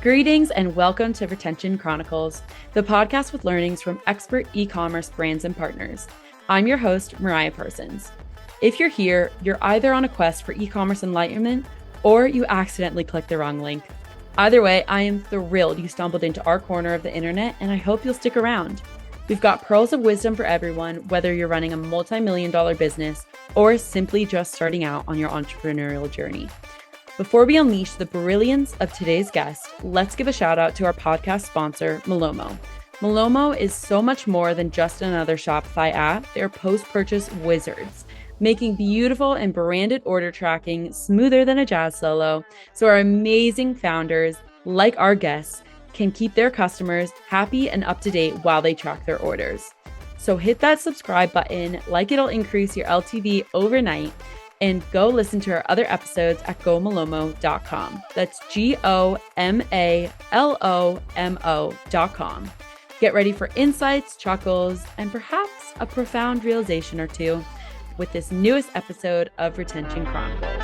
Greetings and welcome to Retention Chronicles, the podcast with learnings from expert e-commerce brands and partners. I'm your host, Mariah Parsons. If you're here, you're either on a quest for e-commerce enlightenment or you accidentally clicked the wrong link. Either way, I am thrilled you stumbled into our corner of the internet and I hope you'll stick around. We've got pearls of wisdom for everyone, whether you're running a multi-million-dollar business or simply just starting out on your entrepreneurial journey. Before we unleash the brilliance of today's guest, let's give a shout out to our podcast sponsor, Malomo. Malomo is so much more than just another Shopify app. They're post-purchase wizards, making beautiful and branded order tracking smoother than a jazz solo, so our amazing founders, like our guests, can keep their customers happy and up to date while they track their orders. So hit that subscribe button, like it'll increase your LTV overnight, and go listen to our other episodes at gomalomo.com. That's GOMALOMO.com. Get ready for insights, chuckles, and perhaps a profound realization or two with this newest episode of Retention Chronicles.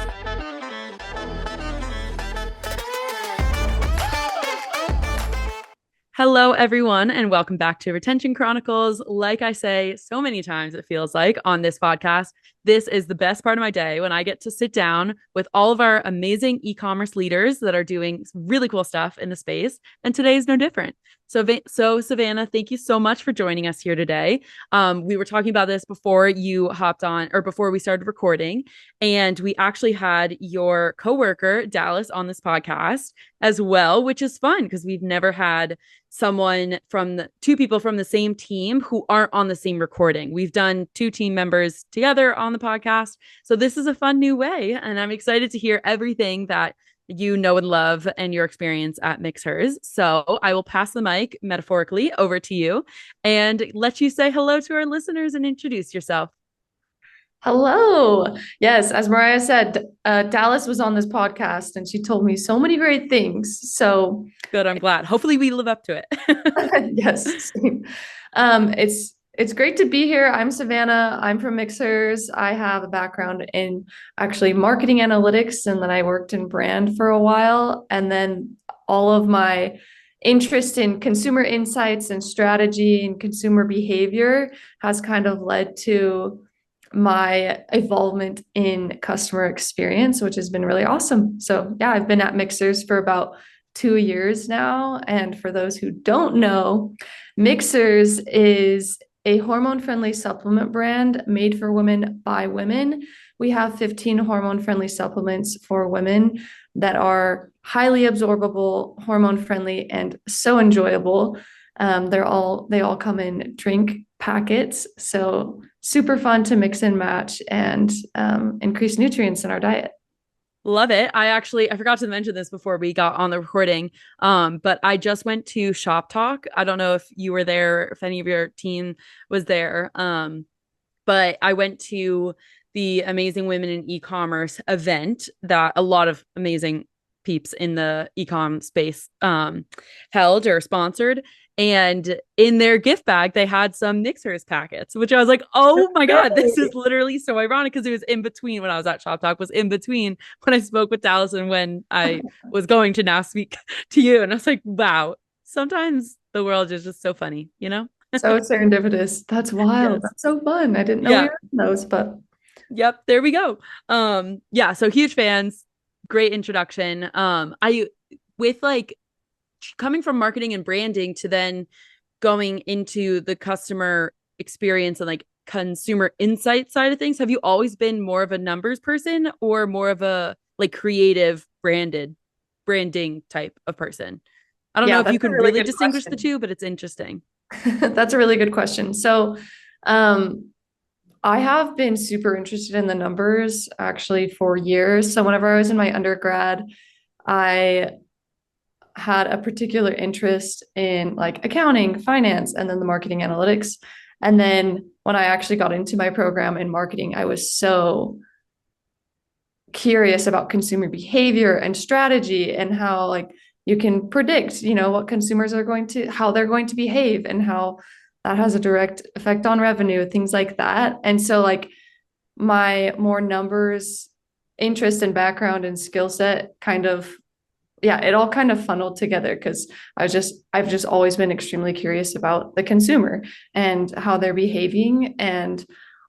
Hello, everyone, and welcome back to Retention Chronicles. Like I say so many times, it feels like on this podcast, this is the best part of my day when I get to sit down with all of our amazing e-commerce leaders that are doing really cool stuff in the space. And today is no different. So Savannah, thank you so much for joining us here today. We were talking about this before you hopped on or before we started recording. And we actually had your coworker, Dallas, on this podcast as well, which is fun because we've never had someone from two people from the same team who aren't on the same recording. We've done two team members together on the podcast. So this is a fun new way. And I'm excited to hear everything that you know and love and your experience at Mixhers. So I will pass the mic metaphorically over to you and let you say hello to our listeners and introduce yourself. Hello. Yes, as Mariah said, Dallas was on this podcast and she told me so many great things. So good. I'm glad. Hopefully we live up to it. Yes. It's great to be here. I'm Savannah. I'm from Mixhers. I have a background in actually marketing analytics, and then I worked in brand for a while. And then all of my interest in consumer insights and strategy and consumer behavior has kind of led to my involvement in customer experience, which has been really awesome. So yeah, I've been at Mixhers for about 2 years now. And for those who don't know, Mixhers is a hormone-friendly supplement brand made for women by women. We have 15 hormone-friendly supplements for women that are highly absorbable, hormone-friendly, and so enjoyable. They all come in drink packets, so super fun to mix and match and increase nutrients in our diet. Love it. I forgot to mention this before we got on the recording, but I just went to Shop Talk. I don't know if you were there, if any of your team was there, but I went to the Amazing Women in E-commerce event that a lot of amazing peeps in the e-com space held or sponsored. And in their gift bag, they had some Mixhers packets, which I was like, oh my God, this is literally so ironic because it was in between when I was at Shop Talk, was in between when I spoke with Dallas and when I was going to now speak to you. And I was like, wow, sometimes the world is just so funny, you know? So serendipitous. That's wild. Yes. That's so fun. I didn't know we were in those, but. Yep, there we go. Yeah, so huge fans. Great introduction. Coming from marketing and branding to then going into the customer experience and like consumer insight side of things, have you always been more of a numbers person or more of a like creative branding type of person? I don't know if you can really distinguish the two, but it's interesting. That's a really good question. So I have been super interested in the numbers actually for years. So whenever I was in my undergrad, I had a particular interest in like accounting, finance, and then the marketing analytics. And then when I actually got into my program in marketing, I was so curious about consumer behavior and strategy and how like you can predict, what consumers are how they're going to behave and how that has a direct effect on revenue, things like that. And so like my more numbers interest and background and skill set kind of yeah, it all kind of funneled together because I've just always been extremely curious about the consumer and how they're behaving. And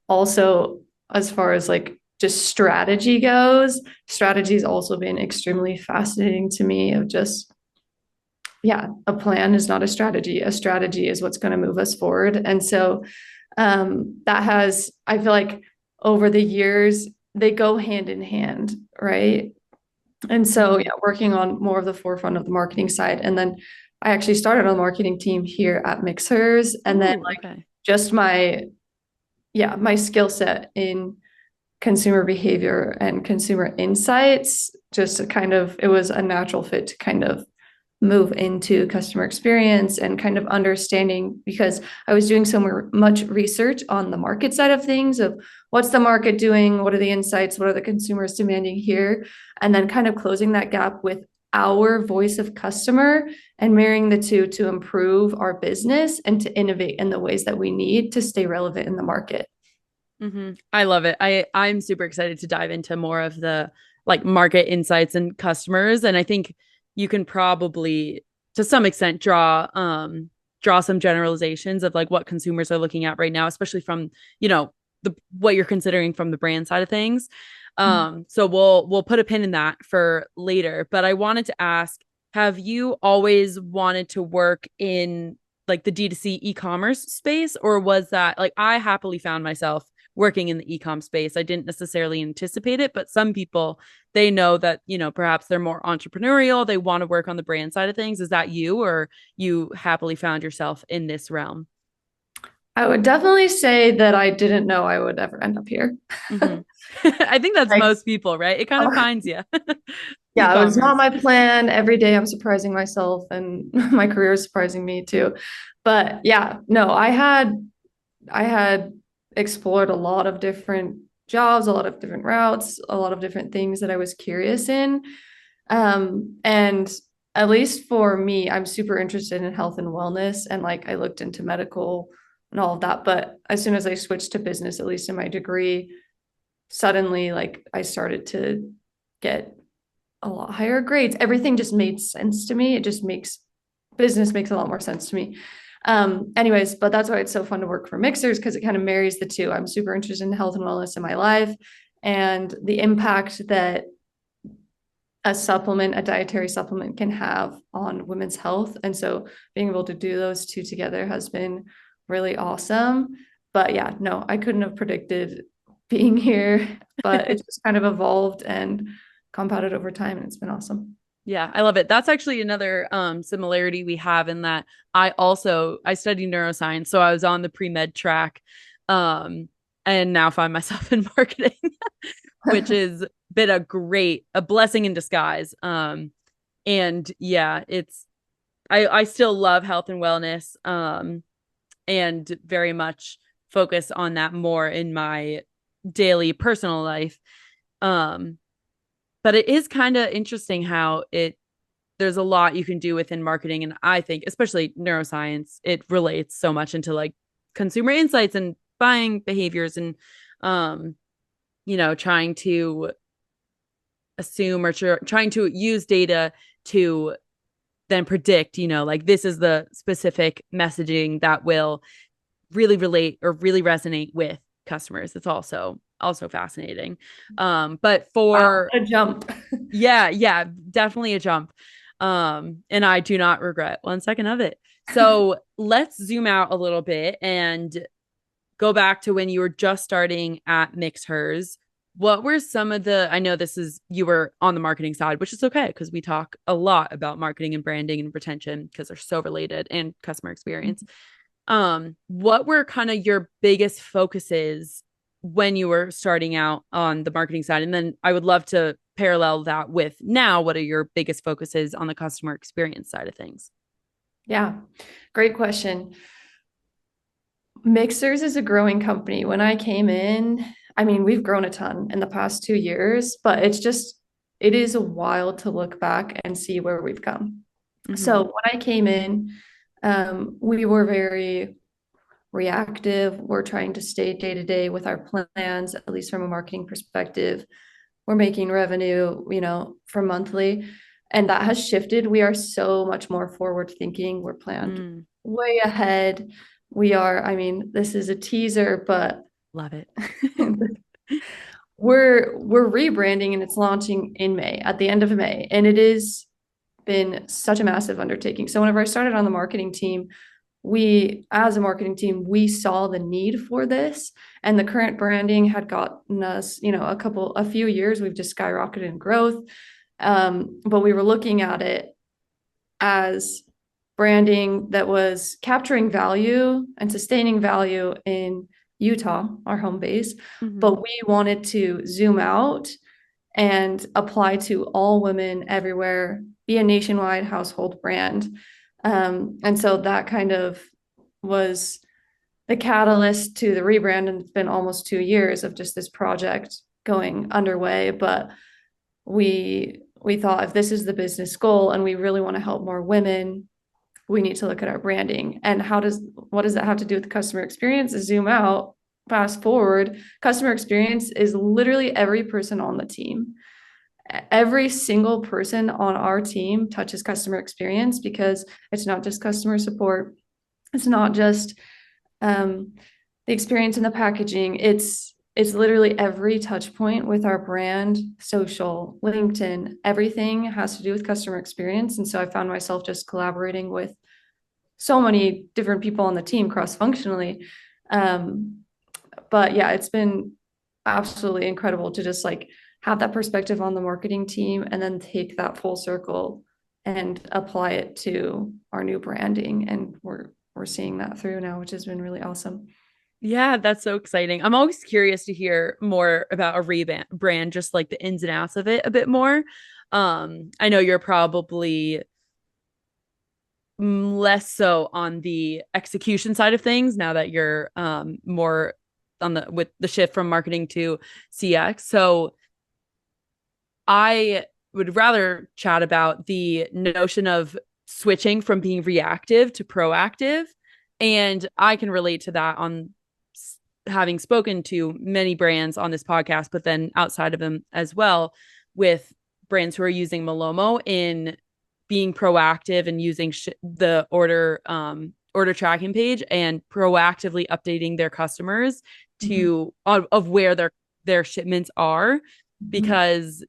also, as far as like just strategy goes, strategy has also been extremely fascinating to me of just, yeah, a plan is not a strategy. A strategy is what's going to move us forward. And so that has, I feel like over the years, they go hand in hand, right? And so, Mhm. yeah, working on more of the forefront of the marketing side. And then I actually started on the marketing team here at Mixhers. And then, Ooh, like, okay. just my skill set in consumer behavior and consumer insights, just to kind of, it was a natural fit to kind of move into customer experience and kind of understanding because I was doing so much research on the market side of things of what's the market doing, what are the insights, what are the consumers demanding here, and then kind of closing that gap with our voice of customer and marrying the two to improve our business and to innovate in the ways that we need to stay relevant in the market. I love it. I'm super excited to dive into more of the like market insights and customers. And I think you can probably to some extent draw some generalizations of like what consumers are looking at right now, especially from, you know, the what you're considering from the brand side of things. So we'll put a pin in that for later. But I wanted to ask, have you always wanted to work in like the D2C e-commerce space, or was that like I happily found myself working in the e-com space? I didn't necessarily anticipate it, but some people, they know that, you know, perhaps they're more entrepreneurial, they want to work on the brand side of things. Is that you, or you happily found yourself in this realm? I would definitely say that I didn't know I would ever end up here. Mm-hmm. I think that's Like, most people, right? It kind of finds you. yeah, it was not E-commerce. my plan. Every day I'm surprising myself and my career is surprising me too. But yeah, no, I had explored a lot of different jobs, a lot of different routes, a lot of different things that I was curious in. And at least for me, I'm super interested in health and wellness and like I looked into medical and all of that. But as soon as I switched to business, at least in my degree, suddenly like I started to get a lot higher grades. Everything just made sense to me. It just makes business makes a lot more sense to me. Anyways, but that's why it's so fun to work for Mixers because it kind of marries the two. I'm super interested in health and wellness in my life and the impact that a dietary supplement can have on women's health. And so being able to do those two together has been really awesome. But yeah, no, I couldn't have predicted being here, but it just kind of evolved and compounded over time and it's been awesome. Yeah, I love it. That's actually another similarity we have in that I studied neuroscience, so I was on the pre-med track um and now find myself in marketing, which is been a blessing in disguise. And yeah, I still love health and wellness and very much focus on that more in my daily personal life. Um but it is kind of interesting how it there's a lot you can do within marketing. And I think, especially neuroscience, it relates so much into like consumer insights and buying behaviors and, um, you know, trying to assume or trying to use data to then predict, you know, like this is the specific messaging that will really relate or really resonate with customers. It's also fascinating. But Wow, for what a jump. yeah, definitely a jump. And I do not regret 1 second of it. So let's zoom out a little bit and go back to when you were just starting at Mixhers. What were some of I know this is, you were on the marketing side, which is okay because we talk a lot about marketing and branding and retention because they're so related and customer experience. What were kind of your biggest focuses when you were starting out on the marketing side? And then I would love to parallel that with now, what are your biggest focuses on the customer experience side of things? Yeah, great question. Mixers is a growing company. When I came in, I mean, we've grown a ton in the past 2 years, but it is a while to look back and see where we've come. Mm-hmm. So when I came in, we were very reactive. We're trying to stay day to day with our plans, at least from a marketing perspective. We're making revenue, for monthly. And that has shifted. We are so much more forward thinking. We're planned Mm, way ahead. We are, I mean, this is a teaser, but love it. we're rebranding and it's launching in May, at the end of May. And it has been such a massive undertaking. So whenever I started on the marketing team, we, as a marketing team, we saw the need for this, and the current branding had gotten us, a few years. We've just skyrocketed in growth. But we were looking at it as branding that was capturing value and sustaining value in Utah, our home base. Mhm. But we wanted to zoom out and apply to all women everywhere, be a nationwide household brand. And so that kind of was the catalyst to the rebrand. And it's been almost 2 years of just this project going underway. But we thought, if this is the business goal and we really want to help more women, we need to look at our branding. And what does that have to do with the customer experience? Zoom out, fast forward, customer experience is literally every person on the team. Every single person on our team touches customer experience, because it's not just customer support. It's not just the experience in the packaging. It's literally every touch point with our brand, social, LinkedIn, everything has to do with customer experience. And so I found myself just collaborating with so many different people on the team cross-functionally. But yeah, it's been absolutely incredible to just like have that perspective on the marketing team and then take that full circle and apply it to our new branding. And we're seeing that through now, which has been really awesome. Yeah, that's so exciting. I'm always curious to hear more about a rebrand, just like the ins and outs of it a bit more. I know you're probably less so on the execution side of things now that you're more on the with the shift from marketing to CX. So I would rather chat about the notion of switching from being reactive to proactive. And I can relate to that on having spoken to many brands on this podcast, but then outside of them as well, with brands who are using Malomo in being proactive and using the order tracking page and proactively updating their customers Mhm. to of where their shipments are, Mhm. because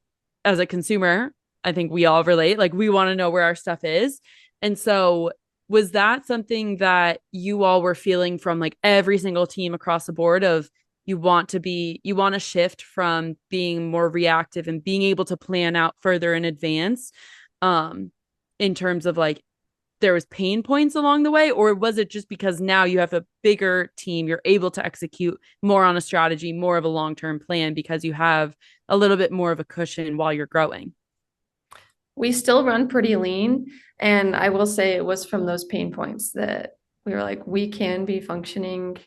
as a consumer, I think we all relate. Like, we want to know where our stuff is. And so, was that something that you all were feeling from like every single team across the board of you want to shift from being more reactive and being able to plan out further in advance, um, in terms of like there was pain points along the way, or was it just because now you have a bigger team, you're able to execute more on a strategy, more of a long-term plan because you have a little bit more of a cushion while you're growing? We still run pretty lean. And I will say it was from those pain points that we were like, we can be functioning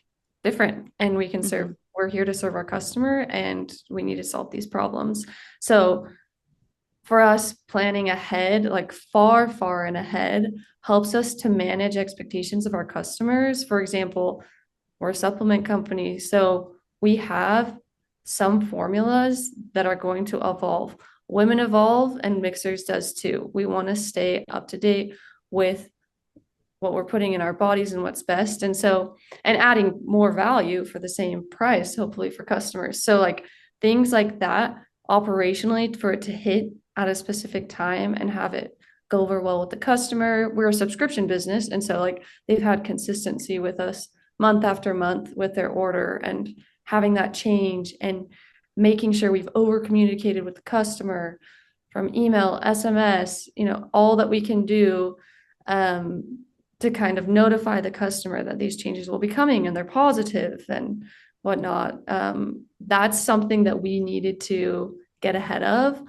different and we can Mm-hmm. we're here to serve our customer and we need to solve these problems. So for us, planning ahead, like far, far and ahead, helps us to manage expectations of our customers. For example, we're a supplement company, so we have some formulas that are going to evolve. Women evolve, and Mixhers does too. We want to stay up to date with what we're putting in our bodies and what's best. And so, and adding more value for the same price, hopefully for customers. So, like things like that, operationally, for it to hit at a specific time and have it go over well with the customer. We're a subscription business. And so, like, they've had consistency with us month after month with their order, and having that change and making sure we've over communicated with the customer from email, SMS, all that we can do, to kind of notify the customer that these changes will be coming and they're positive and whatnot. That's something that we needed to get ahead of,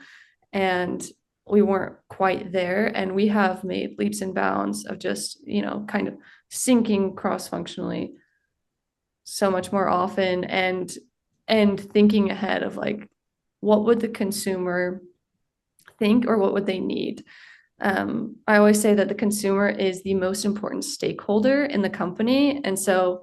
and we weren't quite there. And we have made leaps and bounds of just, kind of syncing cross-functionally so much more often, and thinking ahead of like, what would the consumer think or what would they need? I always say that the consumer is the most important stakeholder in the company. And so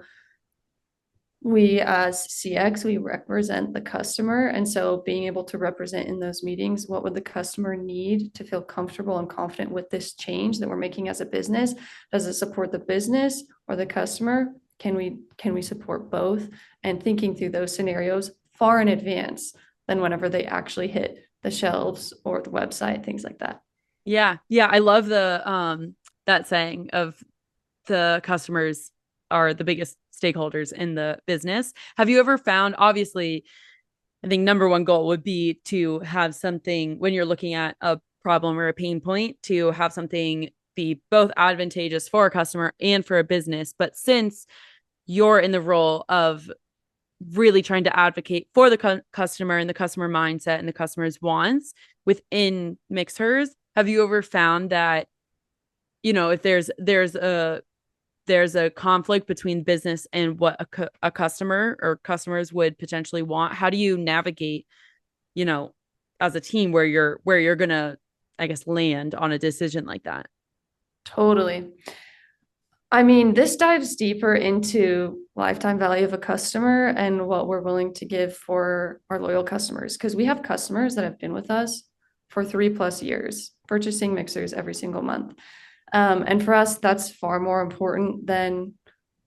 We as CX, we represent the customer. And so being able to represent in those meetings, what would the customer need to feel comfortable and confident with this change that we're making as a business? Does it support the business or the customer? Can we support both? And thinking through those scenarios far in advance than whenever they actually hit the shelves or the website, things like that. Yeah. Yeah. I love the that saying of the customers are the biggest stakeholders in the business. Have you ever found, obviously, I think number one goal would be to have something when you're looking at a problem or a pain point to have something be both advantageous for a customer and for a business. But since you're in the role of really trying to advocate for the customer and the customer mindset and the customer's wants within Mixhers, have you ever found that, if there's a conflict between business and what a customer or customers would potentially want, how do you navigate, you know, as a team where you're gonna, I guess, land on a decision like that? Totally. I mean, this dives deeper into lifetime value of a customer and what we're willing to give for our loyal customers. Because we have customers that have been with us for 3+ years, purchasing mixers every single month. And for us, that's far more important than,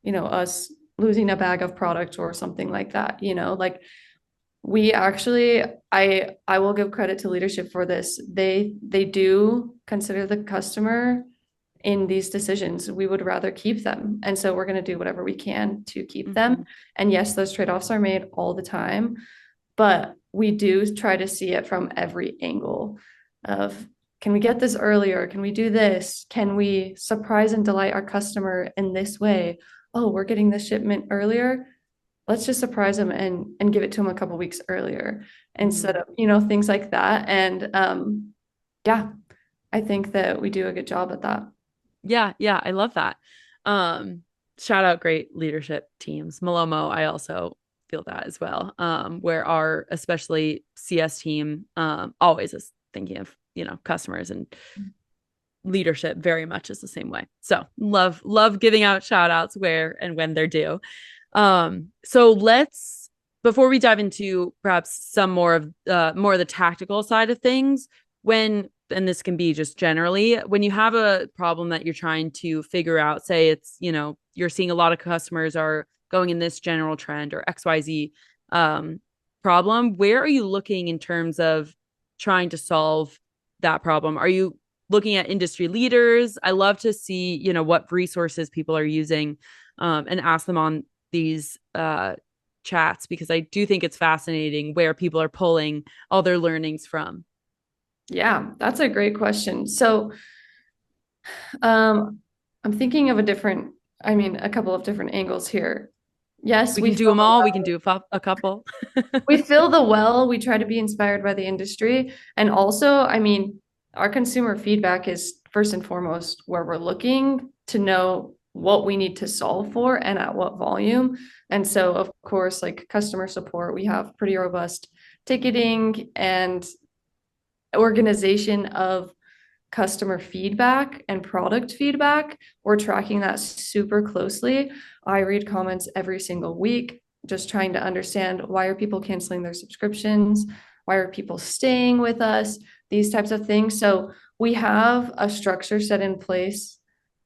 us losing a bag of product or something like that. Like we actually, I will give credit to leadership for this. They do consider the customer in these decisions. We would rather keep them. And so we're going to do whatever we can to keep them. And yes, those trade-offs are made all the time, but we do try to see it from every angle of, can we get this earlier? Can we do this? Can we surprise and delight our customer in this way? Oh, we're getting the shipment earlier. Let's just surprise them and give it to them a couple weeks earlier instead of, things like that. And yeah, I think that we do a good job at that. Yeah, yeah, I love that. Shout out great leadership teams. Malomo, I also feel that as well. Where our especially CS team always is thinking of, customers, and leadership very much is the same way. So love giving out shout outs where and when they're due. So let's, before we dive into perhaps some more of the tactical side of things, and this can be just generally, when you have a problem that you're trying to figure out, say it's, you're seeing a lot of customers are going in this general trend or XYZ problem, where are you looking in terms of trying to solve that problem? Are you looking at industry leaders? I love to see, what resources people are using and ask them on these chats, because I do think it's fascinating where people are pulling all their learnings from. Yeah, that's a great question. So, I'm thinking of a couple of different angles here. Yes, We can do them all. We can do a couple. we fill the well. We try to be inspired by the industry. And also, our consumer feedback is first and foremost where we're looking to know what we need to solve for and at what volume. And so, of course, like customer support, we have pretty robust ticketing and organization of customer feedback and product feedback. We're tracking that super closely. I read comments every single week, just trying to understand, why are people canceling their subscriptions? Why are people staying with us? These types of things. So we have a structure set in place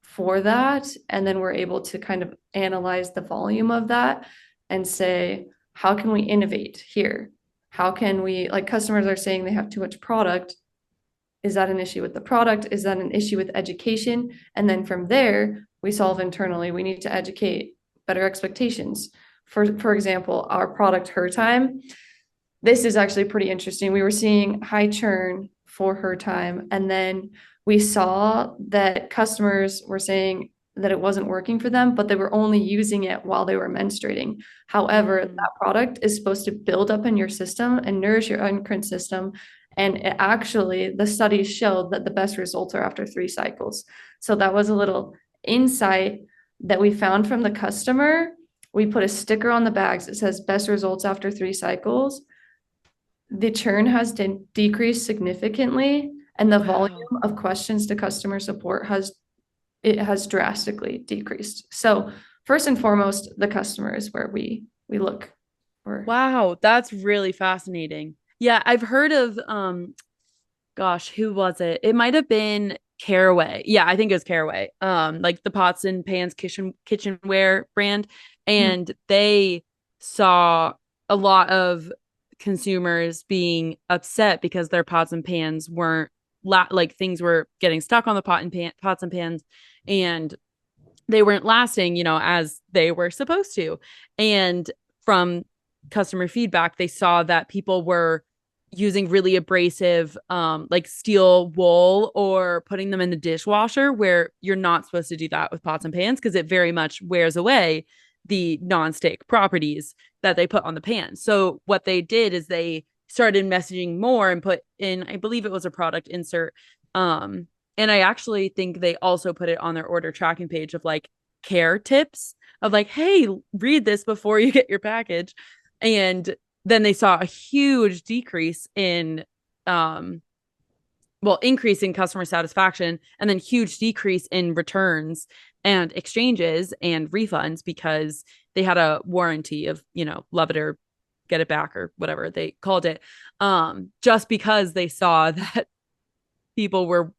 for that. And then we're able to kind of analyze the volume of that and say, how can we innovate here? How can we, like, customers are saying they have too much product. Is that an issue with the product? Is that an issue with education? And then from there, we solve internally. We need to educate better expectations. For example, our product Her Time. This is actually pretty interesting. We were seeing high churn for Her Time, and then we saw that customers were saying that it wasn't working for them, but they were only using it while they were menstruating. However, that product is supposed to build up in your system and nourish your endocrine system. And the studies showed that the best results are after 3 cycles. So that was a little insight that we found from the customer. We put a sticker on the bags that says best results after 3 cycles. The churn has decreased significantly, and the volume of questions to customer support has drastically decreased. So first and foremost, the customer is where we we look for. Wow, that's really fascinating. Yeah, I've heard of gosh, who was it? It might have been Caraway. Yeah, I think it was Caraway. Like the pots and pans kitchenware brand. Mhm. And they saw a lot of consumers being upset because their pots and pans weren't like things were getting stuck on the pots and pans, and they weren't lasting, as they were supposed to. And from customer feedback, they saw that people were using really abrasive like steel wool or putting them in the dishwasher, where you're not supposed to do that with pots and pans because it very much wears away the non-stick properties that they put on the pan. So what they did is they started messaging more and put in, I believe it was a product insert, um and I actually think they also put it on their order tracking page of like care tips of like, hey, read this before you get your package. And then they saw a huge decrease in, um, well, increase in customer satisfaction, and then huge decrease in returns and exchanges and refunds because they had a warranty of, love it or get it back or whatever they called it. Just because they saw that people were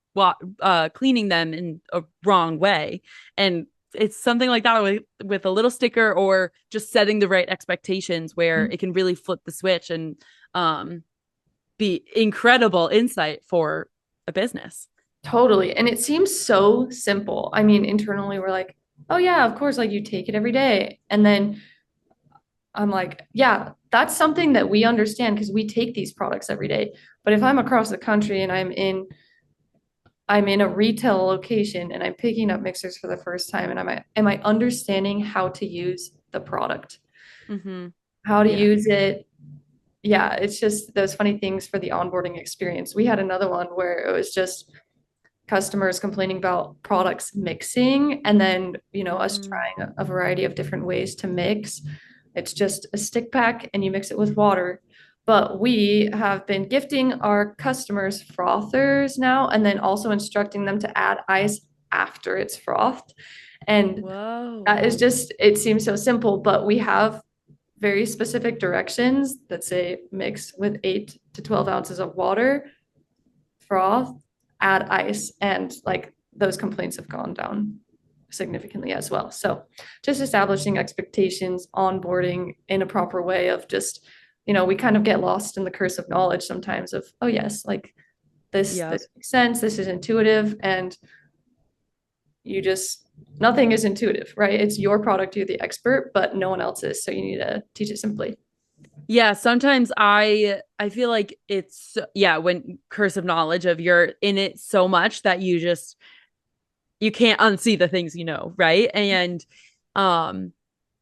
cleaning them in a wrong way. And it's something like that with a little sticker or just setting the right expectations where it can really flip the switch and um, be incredible insight for a business. Totally. And it seems so simple. I mean, internally, we're like, oh, yeah, of course, like you take it every day. And then I'm like, yeah, that's something that we understand because we take these products every day. But if I'm across the country and I'm in a retail location and I'm picking up mixers for the first time and am I understanding how to use the product, Mm-hmm. how to Yeah. use it? Yeah, it's just those funny things for the onboarding experience. We had another one where it was just customers complaining about products mixing and then, us Mm. trying a variety of different ways to mix. It's just a stick pack and you mix it with water. But we have been gifting our customers frothers now and then also instructing them to add ice after it's frothed. And Whoa. that is just, it seems so simple, but we have very specific directions that say mix with 8 to 12 ounces of water, froth, add ice, and like those complaints have gone down significantly as well. So just establishing expectations, onboarding in a proper way of just, we kind of get lost in the curse of knowledge sometimes of, oh yes, like Yep. this makes sense, this is intuitive, and you just nothing is intuitive, right? It's your product, you're the expert, but no one else is. So you need to teach it simply. Yeah, sometimes I feel like it's, yeah, when curse of knowledge of you're in it so much that you can't unsee the things right? And um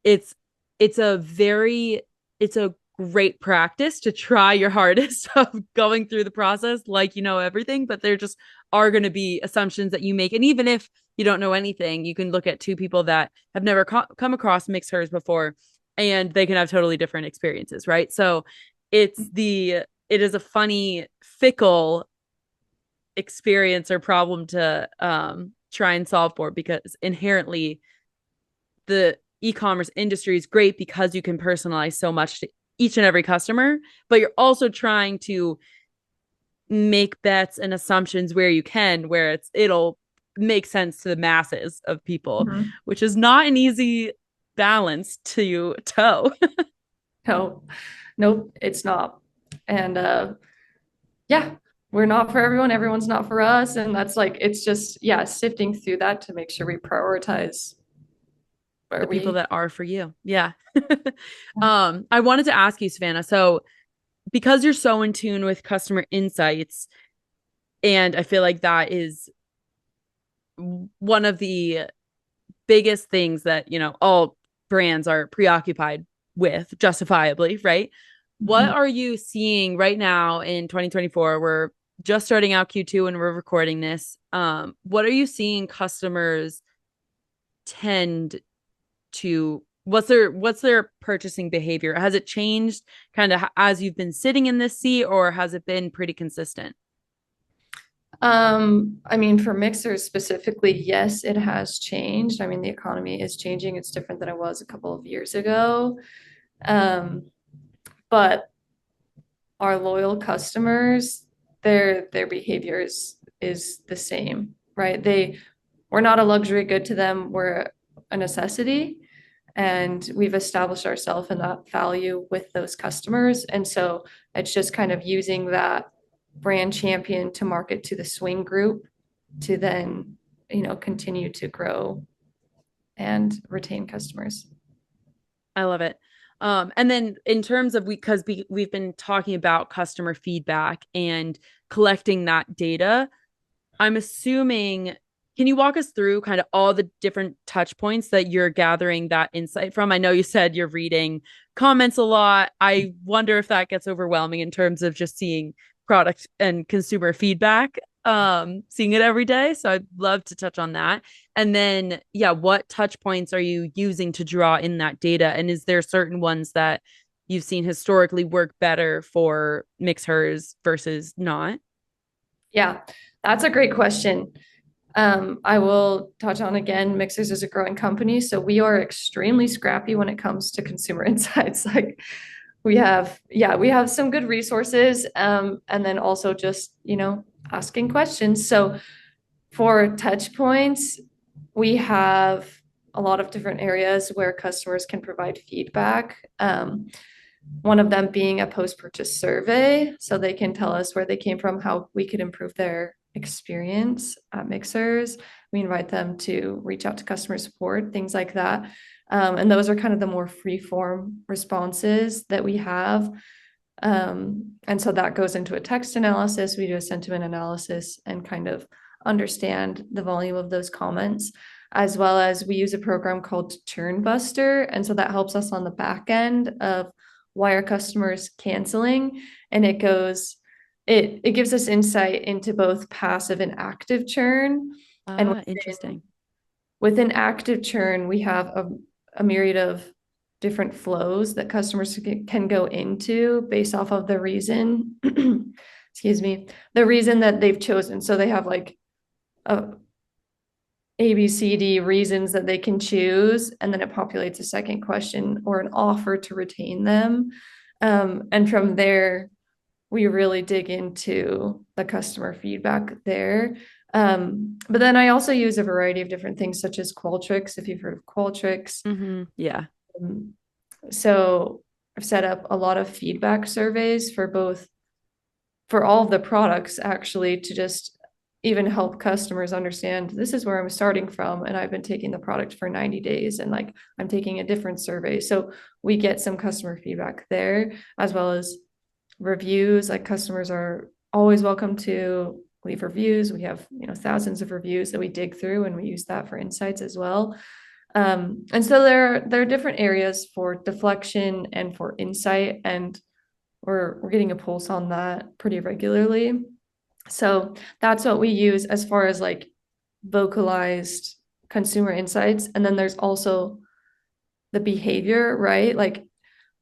it's it's a very it's a great practice to try your hardest of going through the process like everything, but there just are going to be assumptions that you make. And even if you don't know anything, you can look at two people that have never come across Mixhers before, and they can have totally different experiences, right? So it is a funny, fickle experience or problem to try and solve for, because inherently the e-commerce industry is great because you can personalize so much to each and every customer, but you're also trying to make bets and assumptions where you can, where it'll make sense to the masses of people, Mhm. which is not an easy balance to toe. No, nope, it's not. And yeah, we're not for everyone, everyone's not for us. And that's like, it's just, yeah, sifting through that to make sure we prioritize where The people we. that are for you. Yeah. I wanted to ask you, Savannah, so because you're so in tune with customer insights, and I feel like that is one of the biggest things that, all brands are preoccupied with, justifiably, right? What Mhm. are you seeing right now in 2024? We're just starting out Q2 and we're recording this. What are you seeing customers tend to what's their purchasing behavior? Has it changed kind of as you've been sitting in this seat, or has it been pretty consistent? I mean, for mixers specifically, yes, it has changed. I mean, the economy is changing. It's different than it was a couple of years ago. Um, but our loyal customers, their behavior is the same, right? We're not a luxury good to them, we're a necessity. And we've established ourselves in that value with those customers. And so it's just kind of using that brand champion to market to the swing group to then, continue to grow and retain customers. I love it. And then in terms of we've been talking about customer feedback and collecting that data, I'm assuming, can you walk us through kind of all the different touch points that you're gathering that insight from? I know you said you're reading comments a lot. I wonder if that gets overwhelming in terms of just seeing product and consumer feedback, seeing it every day. So I'd love to touch on that. And then, yeah, what touch points are you using to draw in that data? And is there certain ones that you've seen historically work better for Mixhers versus not? Yeah, that's a great question. I will touch on again, Mixers is a growing company, so we are extremely scrappy when it comes to consumer insights. Like we have some good resources, and then also just, asking questions. So for touch points, we have a lot of different areas where customers can provide feedback. One of them being a post-purchase survey, so they can tell us where they came from, how we could improve their experience at Mixers. We invite them to reach out to customer support, things like that. And those are kind of the more free-form responses that we have. And so that goes into a text analysis. We do a sentiment analysis and kind of understand the volume of those comments, as well as we use a program called Churn Buster. And so that helps us on the back end of why are customers canceling, and it gives us insight into both passive and active churn. And Interesting. within active churn, we have a myriad of different flows that customers can go into based off of the reason, excuse me, the reason that they've chosen. So they have like A, B, C, D reasons that they can choose, and then it populates a second question or an offer to retain them. And from there, we really dig into the customer feedback there. But then I also use a variety of different things, such as Qualtrics, if you've heard of Qualtrics. Yeah. Um, so I've set up a lot of feedback surveys for all of the products, actually, to just even help customers understand this is where I'm starting from, and I've been taking the product for 90 days, and like I'm taking a different survey. So we get some customer feedback there, as well as reviews. Like customers are always welcome to leave reviews. We have, thousands of reviews that we dig through, and we use that for insights as well. And so there are different areas for deflection and for insight, and we're getting a pulse on that pretty regularly. So that's what we use as far as like vocalized consumer insights. And then there's also the behavior, right? Like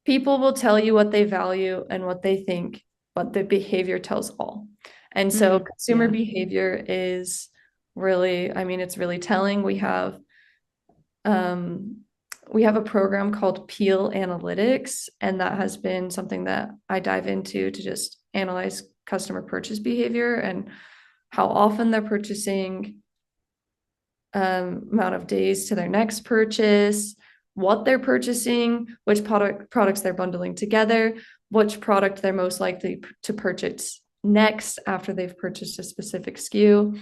people will tell you what they value and what they think, but the behavior tells all. And so consumer Yeah. behavior is really, I mean, it's really telling. We have a program called Peel Analytics, and that has been something that I dive into to just analyze customer purchase behavior and how often they're purchasing, amount of days to their next purchase, what they're purchasing, which products they're bundling together, which product they're most likely to purchase next after they've purchased a specific SKU.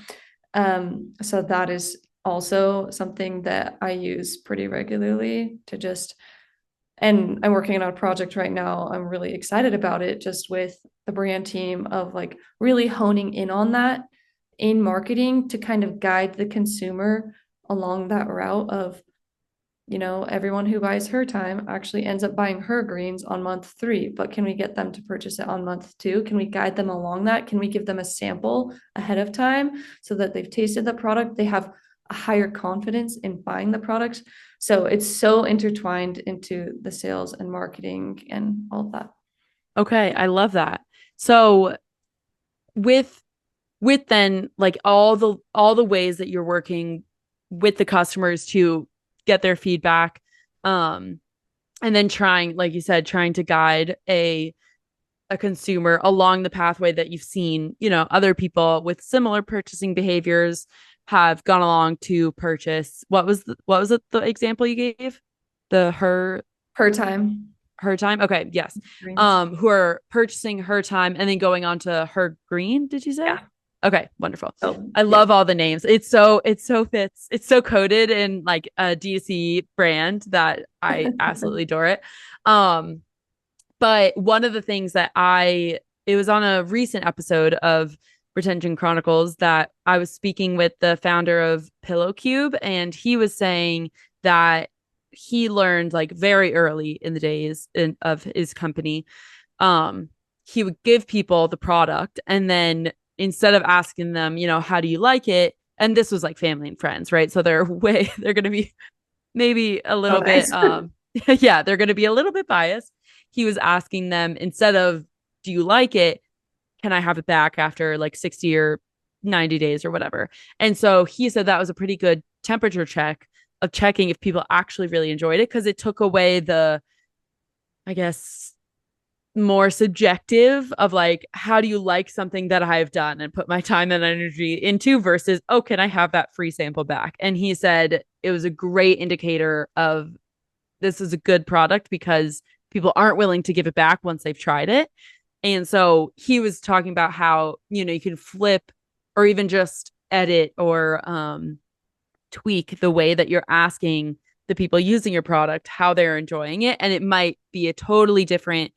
So that is also something that I use pretty regularly to just, and I'm working on a project right now. I'm really excited about it, just with the brand team, of like really honing in on that in marketing to kind of guide the consumer along that route of, everyone who buys her time actually ends up buying her greens on month 3, but can we get them to purchase it on month 2? Can we guide them along that? Can we give them a sample ahead of time so that they've tasted the product, they have a higher confidence in buying the product? So it's so intertwined into the sales and marketing and all of that. Okay, I love that. So with then like all the ways that you're working with the customers to get their feedback, um and then trying, like you said, trying to guide a consumer along the pathway that you've seen, other people with similar purchasing behaviors have gone along to purchase. What was it, the example you gave? The Per time. her time. Okay, yes. Greens. Who are purchasing her time and then going on to her green, did you say? Yeah. Okay, wonderful. So I yeah. love all the names. It's so fits. It's so coded in like a DC brand that I absolutely adore it. Um, but one of the things that it was on a recent episode of Retention Chronicles that I was speaking with the founder of Pillow Cube, and he was saying that he learned like very early in the days of his company, um, he would give people the product, and then instead of asking them, how do you like it? And this was like family and friends, right? So they're going to be maybe a Oh, little bit, nice. yeah, they're going to be a little bit biased. He was asking them, instead of, do you like it? Can I have it back after like 60 or 90 days or whatever? And so he said that was a pretty good temperature check of checking if people actually really enjoyed it, because it took away the, I guess, more subjective of like, how do you like something that I've done and put my time and energy into versus, oh, can I have that free sample back? And he said it was a great indicator of, this is a good product because people aren't willing to give it back once they've tried it. And so he was talking about how, you can flip or even just edit or tweak the way that you're asking the people using your product how they're enjoying it. And it might be a totally different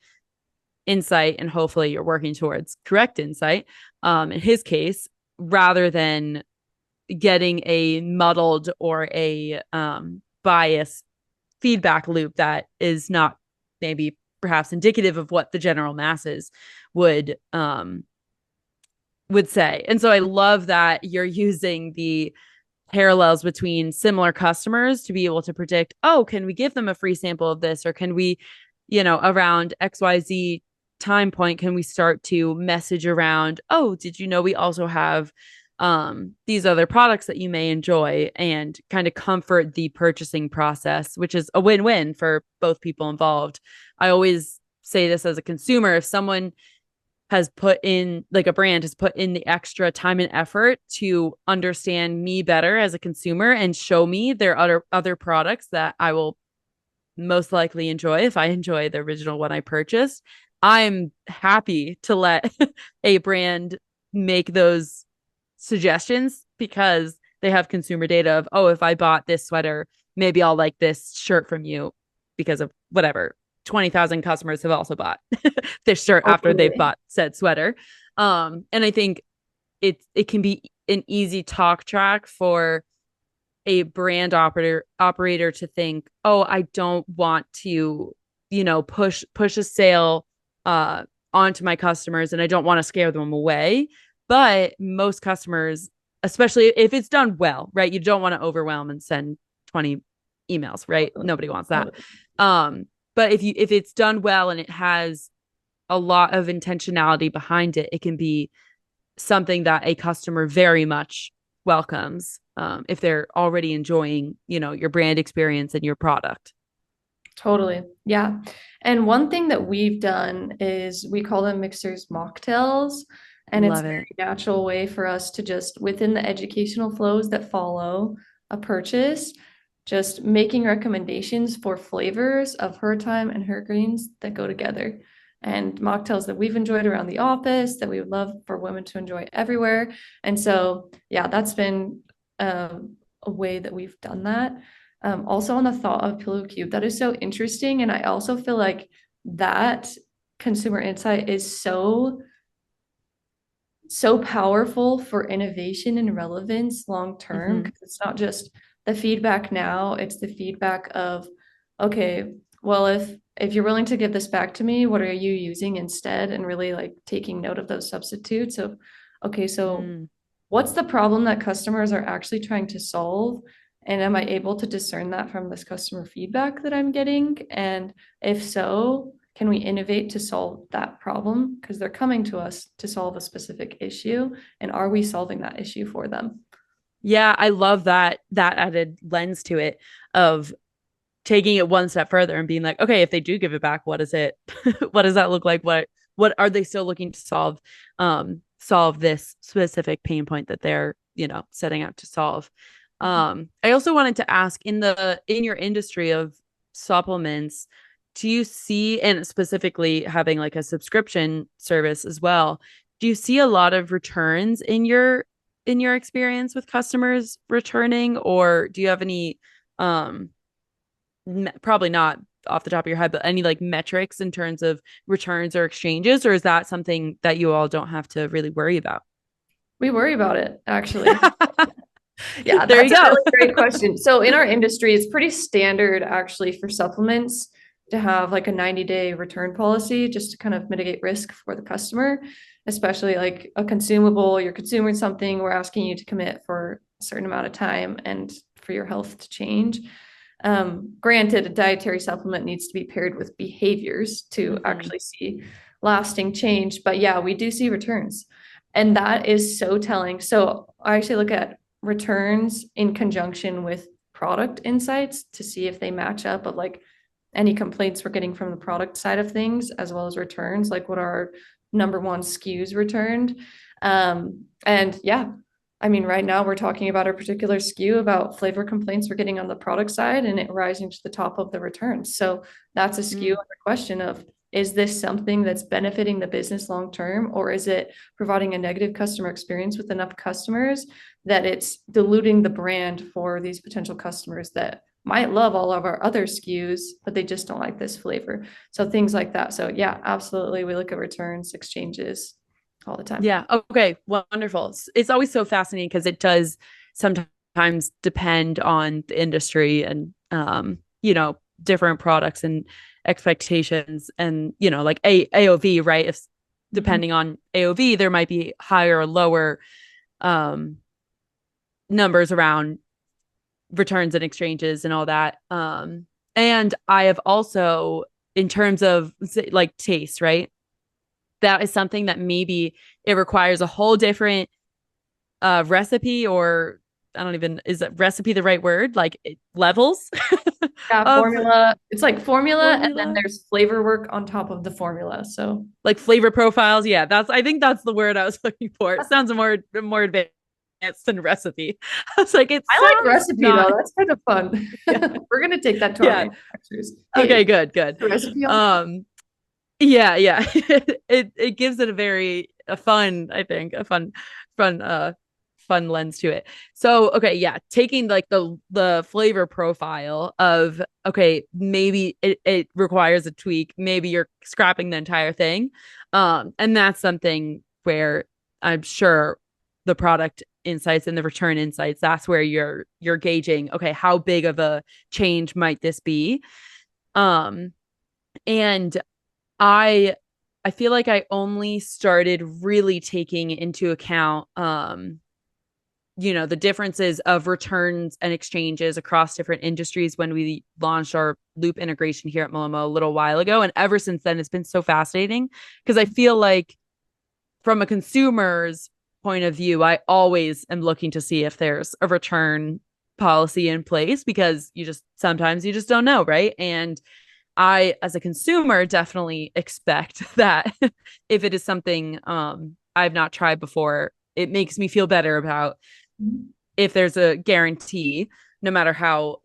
insight. And hopefully you're working towards correct insight, in his case, rather than getting a muddled or a biased feedback loop that is not maybe perhaps indicative of what the general masses would say. And so I love that you're using the parallels between similar customers to be able to predict, oh, can we give them a free sample of this, or can we, around XYZ time point, can we start to message around, oh, did you know we also have these other products that you may enjoy, and kind of comfort the purchasing process, which is a win-win for both people involved. I always say this as a consumer: if someone has put in, like a brand has put in the extra time and effort to understand me better as a consumer and show me their other products that I will most likely enjoy if I enjoy the original one I purchased, I'm happy to let a brand make those suggestions because they have consumer data of, oh, if I bought this sweater, maybe I'll like this shirt from you because of whatever. 20,000 customers have also bought this shirt after they've Totally. bought said sweater. And I think it can be an easy talk track for a brand operator to think, oh, I don't want to, push a sale onto my customers, and I don't want to scare them away. But most customers, especially if it's done well, right? You don't want to overwhelm and send 20 emails, right? Totally. Nobody wants that. Totally. But if it's done well and it has a lot of intentionality behind it, it can be something that a customer very much welcomes, if they're already enjoying, your brand experience and your product. Totally. Yeah. And one thing that we've done is we call them Mixhers mocktails. And it's a Love it. very natural way for us to just, within the educational flows that follow a purchase, just making recommendations for flavors of her time and her greens that go together. And mocktails that we've enjoyed around the office that we would love for women to enjoy everywhere. And so, yeah, that's been a way that we've done that. Also on the thought of Pillow Cube, that is so interesting. And I also feel like that consumer insight is so powerful for innovation and relevance long term, Mm-hmm. because it's not just the feedback now, it's the feedback of, okay, well, if you're willing to give this back to me, what are you using instead? And really like taking note of those substitutes of, okay, so Mm. what's the problem that customers are actually trying to solve? And am I able to discern that from this customer feedback that I'm getting? And if so, can we innovate to solve that problem? Because they're coming to us to solve a specific issue. And are we solving that issue for them? Yeah, I love that added lens to it of taking it one step further and being like, okay, if they do give it back, what is it? What does that look like? What are they still looking to solve? Solve this specific pain point that they're, setting out to solve. I also wanted to ask in your industry of supplements, do you see, and specifically having like a subscription service as well, do you see a lot of returns in your experience with customers returning, or do you have any um probably not off the top of your head, but any like metrics in terms of returns or exchanges, or is that something that you all don't have to really worry about? We worry about it, actually. Yeah, There you that's a go. really great question. So in our industry, it's pretty standard actually for supplements to have like a 90-day return policy just to kind of mitigate risk for the customer, especially like a consumable, you're consuming something, we're asking you to commit for a certain amount of time and for your health to change. Granted, a dietary supplement needs to be paired with behaviors to actually see lasting change. But yeah, we do see returns. And that is so telling. So I actually look at returns in conjunction with product insights to see if they match up of like any complaints we're getting from the product side of things, as well as returns, like what are our number one SKUs returned. And yeah, I mean, right now we're talking about a particular SKU about flavor complaints we're getting on the product side and it rising to the top of the returns. So that's a SKU on the question of, is this something that's benefiting the business long term, or is it providing a negative customer experience with enough customers that it's diluting the brand for these potential customers that might love all of our other SKUs, but they just don't like this flavor. So things like that. So yeah, absolutely. We look at returns, exchanges all the time. Yeah. Okay. Wonderful. It's always so fascinating because it does sometimes depend on the industry and, different products and expectations and, like AOV, right? If depending on AOV, there might be higher or lower numbers around returns and exchanges and all that. And I have also, in terms of like taste, right? That is something that maybe it requires a whole different recipe, or I don't even, is that recipe the right word? Like levels Yeah, of formula. It's like formula, and then formula, there's flavor work on top of the formula. So like flavor profiles. Yeah, I think that's the word I was looking for. It sounds more advanced than recipe. I was like, it I like sounds recipe though. not. That's kind of fun. Yeah. We're gonna take that to our Yeah. manufacturers. Hey, Okay, good. the recipe on. Yeah. It gives it a fun, I think, fun fun lens to it. So, okay, yeah, taking like the flavor profile of, okay, maybe it requires a tweak, maybe you're scrapping the entire thing. And that's something where I'm sure the product insights and the return insights, that's where you're gauging, okay, how big of a change might this be? Um and I feel like I only started really taking into account the differences of returns and exchanges across different industries when we launched our loop integration here at Malomo a little while ago, and ever since then it's been so fascinating because I feel like from a consumer's point of view, I always am looking to see if there's a return policy in place because sometimes you just don't know, right? And I, as a consumer, definitely expect that if it is something I've not tried before, it makes me feel better about if there's a guarantee, no matter how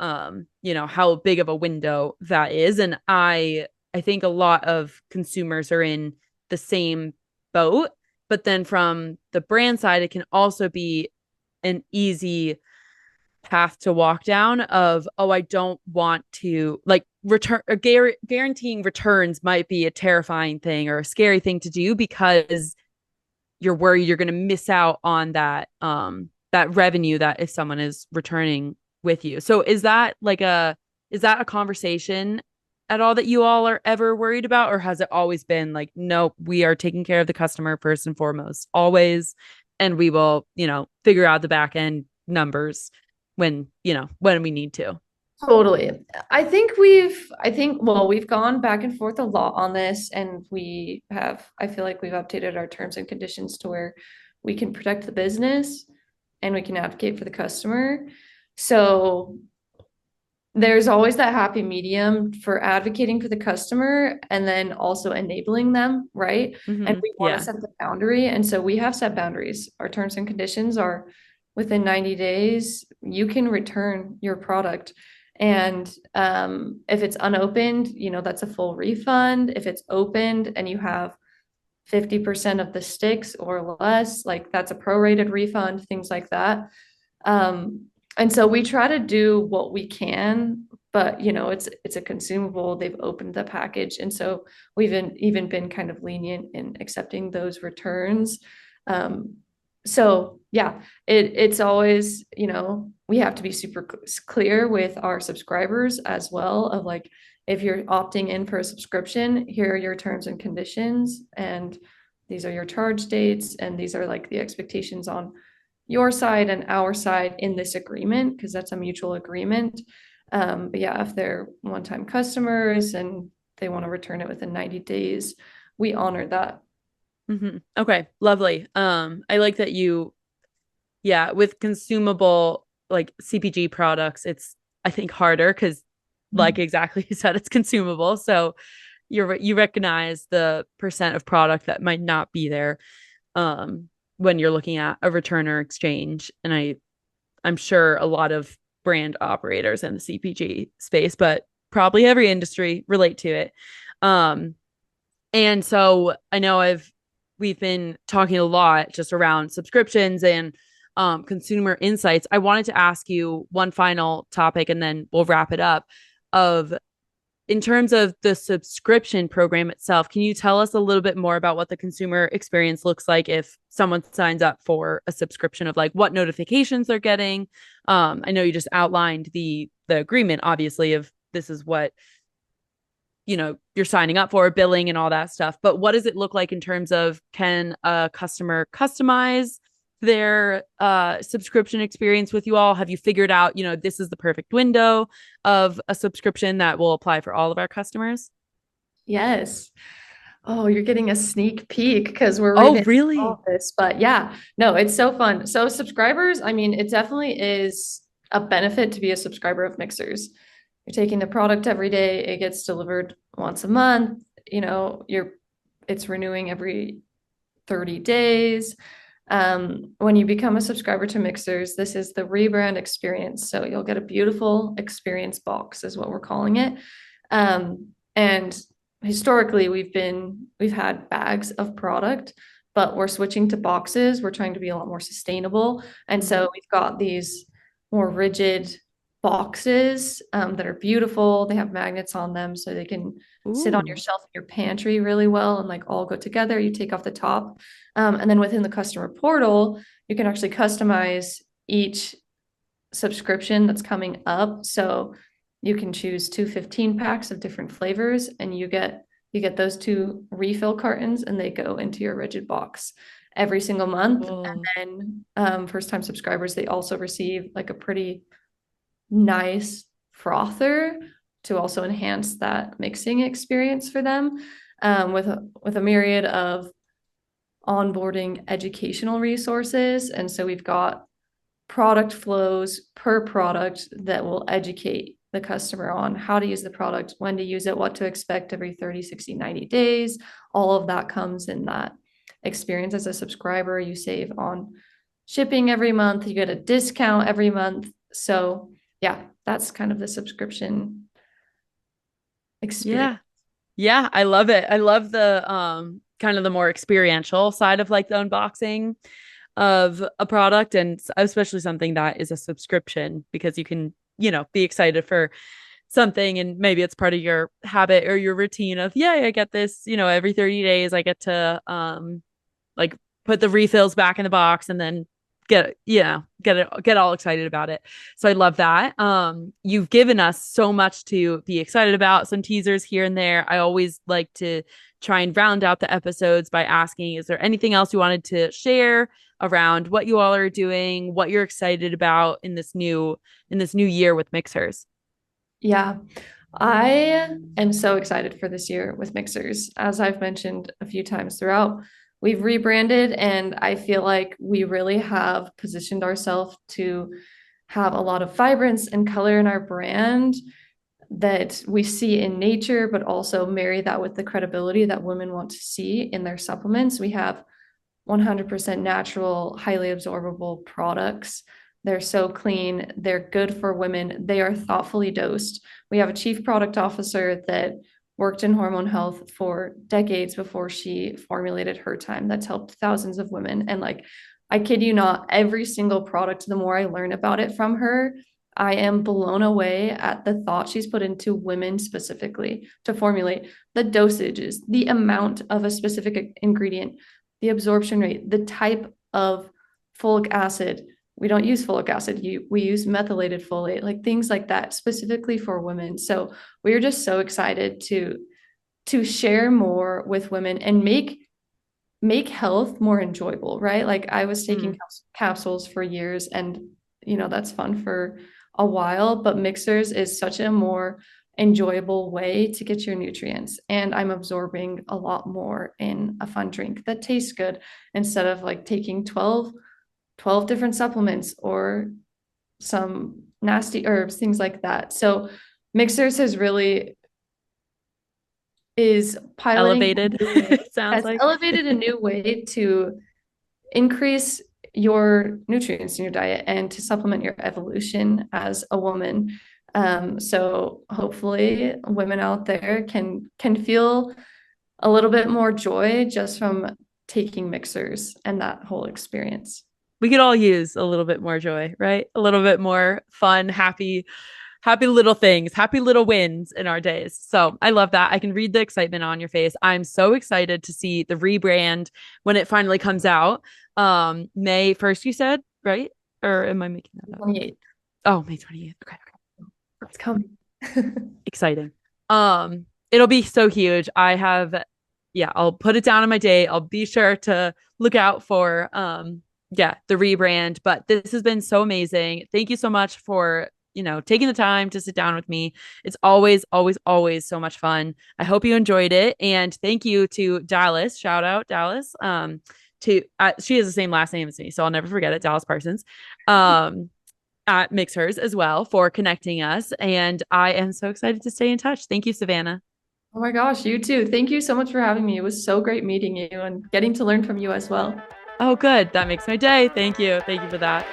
big of a window that is. And I think a lot of consumers are in the same boat, but then from the brand side, it can also be an easy path to walk down of, oh, I don't want to like return or guaranteeing returns might be a terrifying thing or a scary thing to do because you're worried you're going to miss out on that revenue that if someone is returning with you. So is that a conversation at all that you all are ever worried about, or has it always been like, no, we are taking care of the customer first and foremost always, and we will, figure out the back end numbers when we need to. Totally. Well, we've gone back and forth a lot on this, and I feel like we've updated our terms and conditions to where we can protect the business and we can advocate for the customer. So there's always that happy medium for advocating for the customer and then also enabling them, right? And we want to Yeah. set the boundary. And so we have set boundaries. Our terms and conditions are within 90 days, you can return your product. And if it's unopened, that's a full refund. If it's opened and you have 50% of the sticks or less, like that's a prorated refund, things like that. And so we try to do what we can, but it's a consumable. They've opened the package, and so we've even been kind of lenient in accepting those returns. Um, so yeah, it's always, we have to be super clear with our subscribers as well of like, if you're opting in for a subscription, here are your terms and conditions, and these are your charge dates, and these are like the expectations on your side and our side in this agreement, because that's a mutual agreement. But yeah, if they're one-time customers and they want to return it within 90 days, we honor that. Okay, lovely. I like that yeah, with consumable like CPG products, it's I think harder because like exactly you said, it's consumable. So you recognize the percent of product that might not be there when you're looking at a return or exchange. And I'm sure a lot of brand operators in the CPG space, but probably every industry relate to it. Um, and so I know we've been talking a lot just around subscriptions and consumer insights. I wanted to ask you one final topic and then we'll wrap it up of in terms of the subscription program itself, can you tell us a little bit more about what the consumer experience looks like if someone signs up for a subscription of like what notifications they're getting? I know you just outlined the agreement, obviously, of this is what you're signing up for, billing and all that stuff. But what does it look like in terms of can a customer customize their subscription experience with you all? Have you figured out, this is the perfect window of a subscription that will apply for all of our customers? Yes. Oh, you're getting a sneak peek because we're Oh, revamping all really? of this. But yeah, no, it's so fun. So subscribers, I mean, it definitely is a benefit to be a subscriber of Mixers. You're taking the product every day, it gets delivered once a month, it's renewing every 30 days. When you become a subscriber to Mixers, this is the rebrand experience. So you'll get a beautiful experience box, is what we're calling it. And historically, we've had bags of product, but we're switching to boxes. We're trying to be a lot more sustainable, and Mm-hmm. so we've got these more rigid boxes that are beautiful. They have magnets on them, so they can sit on your Ooh. shelf in your pantry really well and like all go together. You take off the top. And then within the customer portal, you can actually customize each subscription that's coming up. So you can choose 2 15 packs of different flavors, and you get those 2 refill cartons, and they go into your rigid box every single month. Oh. And then first time subscribers, they also receive like a pretty nice frother to also enhance that mixing experience for them, with a myriad of onboarding educational resources. And so we've got product flows per product that will educate the customer on how to use the product, when to use it, what to expect every 30, 60, 90 days. All of that comes in that experience as a subscriber. You save on shipping every month, you get a discount every month. So yeah, that's kind of the subscription experience. Yeah. Yeah, I love it. I love the kind of the more experiential side of like the unboxing of a product and especially something that is a subscription because you can, be excited for something and maybe it's part of your habit or your routine of, yeah, I get this, every 30 days I get to like put the refills back in the box and then get all excited about it. So I love that. You've given us so much to be excited about, some teasers here and there. I always like to try and round out the episodes by asking, is there anything else you wanted to share around what you all are doing, what you're excited about in this new year with Mixhers? Yeah, I am so excited for this year with Mixers. As I've mentioned a few times throughout, we've rebranded, and I feel like we really have positioned ourselves to have a lot of vibrance and color in our brand that we see in nature, but also marry that with the credibility that women want to see in their supplements. We have 100% natural, highly absorbable products. They're so clean. They're good for women. They are thoughtfully dosed. We have a chief product officer that worked in hormone health for decades before she formulated her time. That's helped thousands of women. And like, I kid you not, every single product, the more I learn about it from her, I am blown away at the thought she's put into women specifically to formulate the dosages, the amount of a specific ingredient, the absorption rate, the type of folic acid. We don't use folic acid. We use methylated folate, like things like that specifically for women. So we are just so excited to share more with women and make health more enjoyable, right? Like I was taking capsules for years and that's fun for a while, but Mixhers is such a more enjoyable way to get your nutrients, and I'm absorbing a lot more in a fun drink that tastes good instead of like taking 12 different supplements or some nasty herbs, things like that. So Mixhers has really is piloting Elevated. It sounds has like. elevated a new way to increase your nutrients in your diet and to supplement your evolution as a woman. So hopefully women out there can feel a little bit more joy just from taking Mixhers and that whole experience. We could all use a little bit more joy, right? A little bit more fun, happy little things, happy little wins in our days. So I love that. I can read the excitement on your face. I'm so excited to see the rebrand when it finally comes out. May 1st, you said, right? Or am I making that up? 28th. Oh, May 28th. Okay. It's coming. Exciting. It'll be so huge. I'll put it down on my day. I'll be sure to look out for the rebrand. But this has been so amazing. Thank you so much for taking the time to sit down with me. It's always, always, always so much fun. I hope you enjoyed it. And thank you to Dallas. Shout out Dallas. She has the same last name as me, so I'll never forget it. Dallas Parsons. At Mixhers as well for connecting us. And I am so excited to stay in touch. Thank you, Savannah. Oh my gosh, you too. Thank you so much for having me. It was so great meeting you and getting to learn from you as well. Oh, good. That makes my day. Thank you. Thank you for that.